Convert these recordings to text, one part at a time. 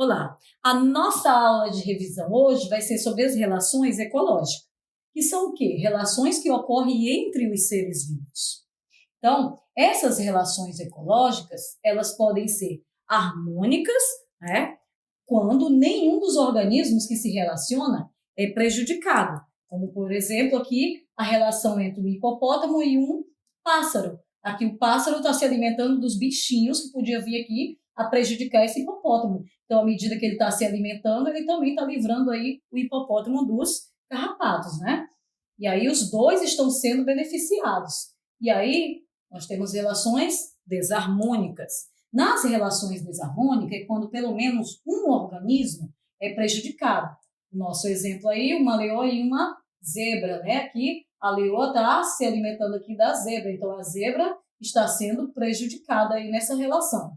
Olá, a nossa aula de revisão hoje vai ser sobre as relações ecológicas, que são o quê? Relações que ocorrem entre os seres vivos. Então, essas relações ecológicas, elas podem ser harmônicas, né? Quando nenhum dos organismos que se relaciona é prejudicado, como, por exemplo, aqui a relação entre um hipopótamo e um pássaro. Aqui o pássaro está se alimentando dos bichinhos que podia vir aqui a prejudicar esse hipopótamo. Então, à medida que ele está se alimentando, ele também está livrando aí o hipopótamo dos carrapatos, né? E aí os dois estão sendo beneficiados. E aí nós temos relações desarmônicas. Nas relações desarmônicas é quando pelo menos um organismo é prejudicado. O nosso exemplo aí, uma leoa e uma zebra, né? Aqui a leoa está se alimentando aqui da zebra, então a zebra está sendo prejudicada aí nessa relação.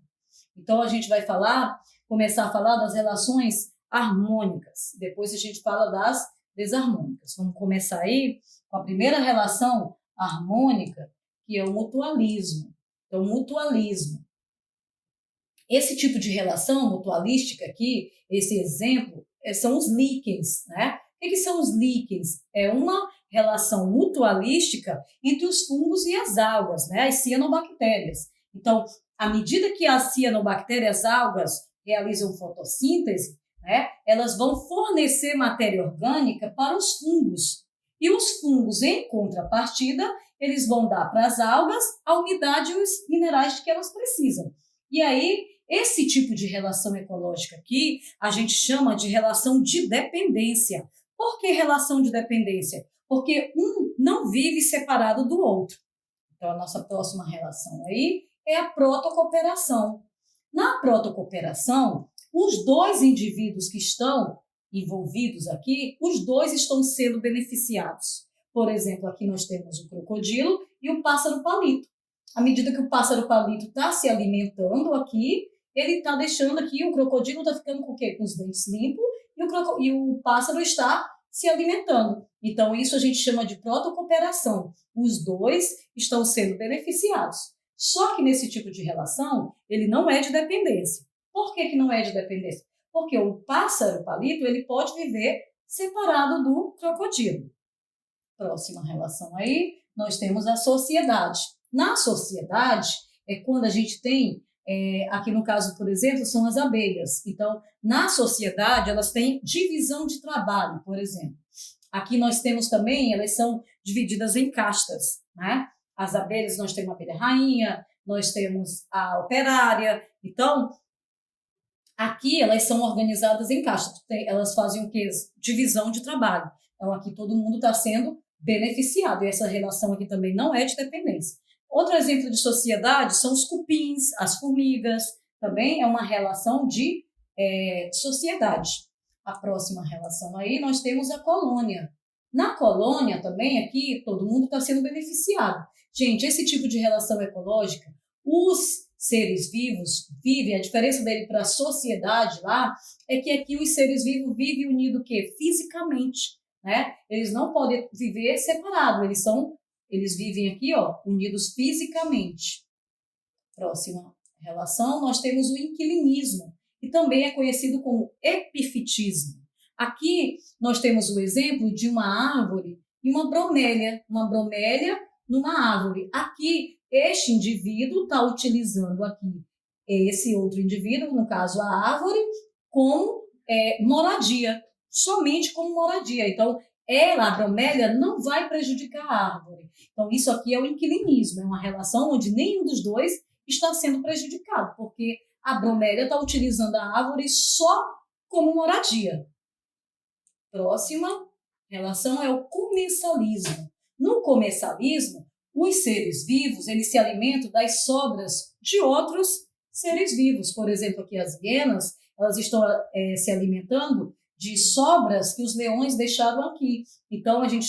Então a gente vai começar a falar das relações harmônicas. Depois a gente fala das desarmônicas. Vamos começar aí com a primeira relação harmônica, que é o mutualismo. Então, mutualismo. Esse tipo de relação mutualística aqui, esse exemplo, são os líquens, né? O que são os líquens? É uma relação mutualística entre os fungos e as algas, né? As cianobactérias. Então, à medida que as cianobactérias, algas, realizam fotossíntese, né, elas vão fornecer matéria orgânica para os fungos. E os fungos, em contrapartida, eles vão dar para as algas a umidade e os minerais que elas precisam. E aí, esse tipo de relação ecológica aqui, a gente chama de relação de dependência. Por que relação de dependência? Porque um não vive separado do outro. Então, a nossa próxima relação aí é a protocooperação. Na protocooperação, os dois indivíduos que estão envolvidos aqui, os dois estão sendo beneficiados. Por exemplo, aqui nós temos o crocodilo e o pássaro palito. À medida que o pássaro palito está se alimentando aqui, ele está deixando aqui, o crocodilo está ficando com o quê? Com os dentes limpos e o pássaro está se alimentando. Então, isso a gente chama de protocooperação. Os dois estão sendo beneficiados. Só que nesse tipo de relação, ele não é de dependência. Por que não é de dependência? Porque o pássaro palito, ele pode viver separado do crocodilo. Próxima relação aí, nós temos a sociedade. Na sociedade, é quando a gente tem, aqui no caso, por exemplo, são as abelhas. Então, na sociedade, elas têm divisão de trabalho, por exemplo. Aqui nós temos também, elas são divididas em castas, né? As abelhas, nós temos a abelha rainha, nós temos a operária. Então, aqui elas são organizadas em castas. Elas fazem o quê? Divisão de trabalho. Então, aqui todo mundo está sendo beneficiado. E essa relação aqui também não é de dependência. Outro exemplo de sociedade são os cupins, as formigas. Também é uma relação de sociedade. A próxima relação aí, nós temos a colônia. Na colônia também, aqui, todo mundo está sendo beneficiado. Gente, esse tipo de relação ecológica, os seres vivos vivem, a diferença dele para a sociedade lá, é que aqui os seres vivos vivem unidos o quê? Fisicamente, né? Eles não podem viver separados, eles vivem aqui, ó, unidos fisicamente. Próxima relação, nós temos o inquilinismo, que também é conhecido como epifitismo. Aqui nós temos o exemplo de uma árvore e uma bromélia numa árvore. Aqui, este indivíduo está utilizando aqui esse outro indivíduo, no caso a árvore, como moradia, somente como moradia. Então, a bromélia, não vai prejudicar a árvore. Então, isso aqui é o inquilinismo, é uma relação onde nenhum dos dois está sendo prejudicado, porque a bromélia está utilizando a árvore só como moradia. Próxima relação é o comensalismo. No comensalismo, os seres vivos, eles se alimentam das sobras de outros seres vivos. Por exemplo, aqui as hienas, elas estão se alimentando de sobras que os leões deixaram aqui. Então, a gente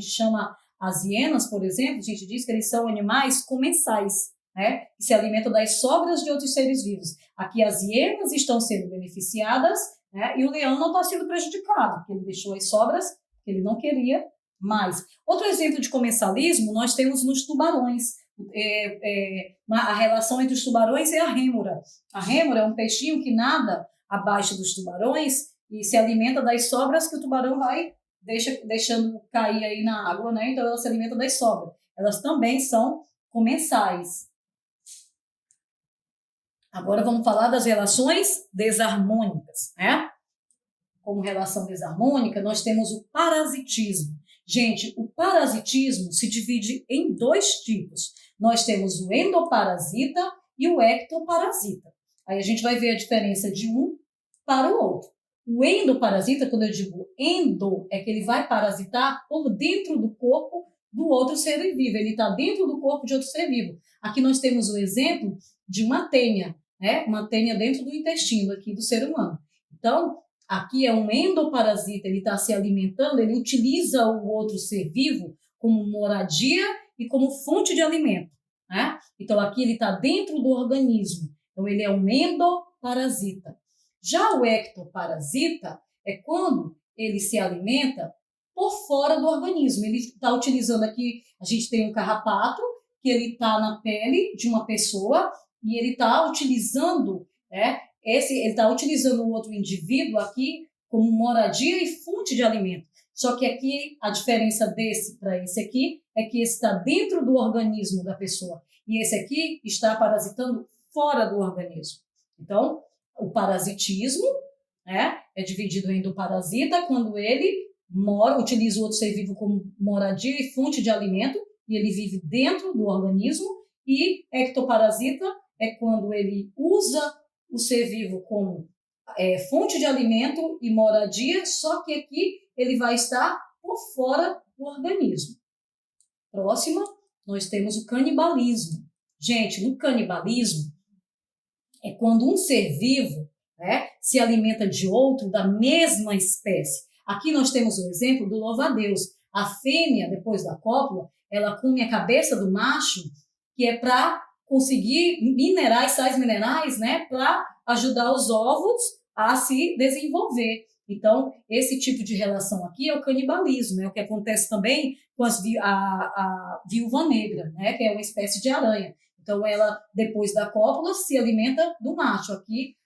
chama as hienas, por exemplo, a gente diz que eles são animais comensais, né? Que se alimentam das sobras de outros seres vivos. Aqui as hienas estão sendo beneficiadas, né? E o leão não está sendo prejudicado, porque ele deixou as sobras que ele não queria mais. Outro exemplo de comensalismo nós temos nos tubarões. A relação entre os tubarões é a rêmora. A rêmora é um peixinho que nada abaixo dos tubarões e se alimenta das sobras que o tubarão vai deixando cair aí na água, né? Então ela se alimenta das sobras. Elas também são comensais. Agora vamos falar das relações desarmônicas, né? Como relação desarmônica, nós temos o parasitismo. Gente, o parasitismo se divide em 2 tipos. Nós temos o endoparasita e o ectoparasita. Aí a gente vai ver a diferença de um para o outro. O endoparasita, quando eu digo endo, é que ele vai parasitar por dentro do corpo do outro ser vivo. Ele está dentro do corpo de outro ser vivo. Aqui nós temos o exemplo de uma tênia, né? Uma tênia dentro do intestino aqui do ser humano. Então, aqui é um endoparasita, ele está se alimentando, ele utiliza o outro ser vivo como moradia e como fonte de alimento, né? Então, aqui ele está dentro do organismo. Então, ele é um endoparasita. Já o ectoparasita é quando ele se alimenta por fora do organismo. Ele está utilizando aqui, a gente tem um carrapato, que ele está na pele de uma pessoa e ele está utilizando, né? Ele está utilizando o outro indivíduo aqui como moradia e fonte de alimento. Só que aqui a diferença desse para esse aqui é que esse está dentro do organismo da pessoa e esse aqui está parasitando fora do organismo. Então, o parasitismo, né, é dividido em endoparasita quando ele utiliza o outro ser vivo como moradia e fonte de alimento e ele vive dentro do organismo, e ectoparasita é quando ele usa o ser vivo como fonte de alimento e moradia, só que aqui ele vai estar por fora do organismo. Próxima, nós temos o canibalismo. Gente, no canibalismo é quando um ser vivo, né, se alimenta de outro da mesma espécie. Aqui nós temos o exemplo do louva-a-Deus. A fêmea, depois da cópula, ela come a cabeça do macho, que é para conseguir sais minerais, né, para ajudar os ovos a se desenvolver. Então, esse tipo de relação aqui é o canibalismo, é o que acontece também com a viúva negra, né, que é uma espécie de aranha. Então, ela, depois da cópula, se alimenta do macho. Aqui,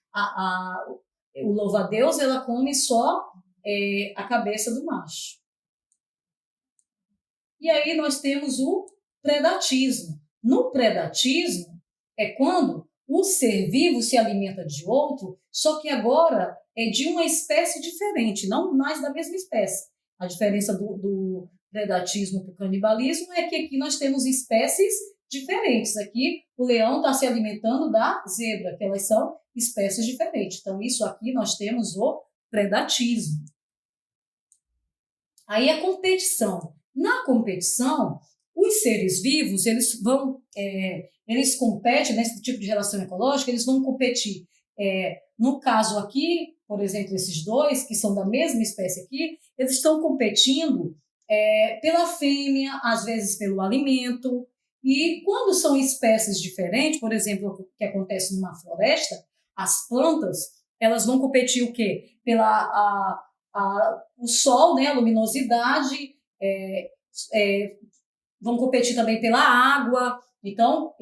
o louva-a-Deus, ela come só a cabeça do macho. E aí nós temos o predatismo. No predatismo é quando o ser vivo se alimenta de outro, só que agora é de uma espécie diferente, não mais da mesma espécie. A diferença do predatismo para o canibalismo é que aqui nós temos espécies diferentes. Aqui o leão está se alimentando da zebra, que elas são espécies diferentes. Então, isso aqui nós temos o predatismo. Aí a competição. Na competição, os seres vivos, eles competem nesse tipo de relação ecológica, eles vão competir. No caso aqui, por exemplo, esses dois, que são da mesma espécie aqui, eles estão competindo pela fêmea, às vezes pelo alimento. E quando são espécies diferentes, por exemplo, o que acontece numa floresta, as plantas, elas vão competir o quê? O sol, né, a luminosidade, vão competir também pela água. Então,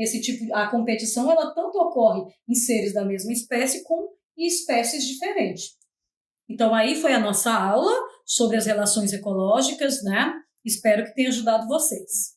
a competição, ela tanto ocorre em seres da mesma espécie como em espécies diferentes. Então, aí foi a nossa aula sobre as relações ecológicas, né? Espero que tenha ajudado vocês.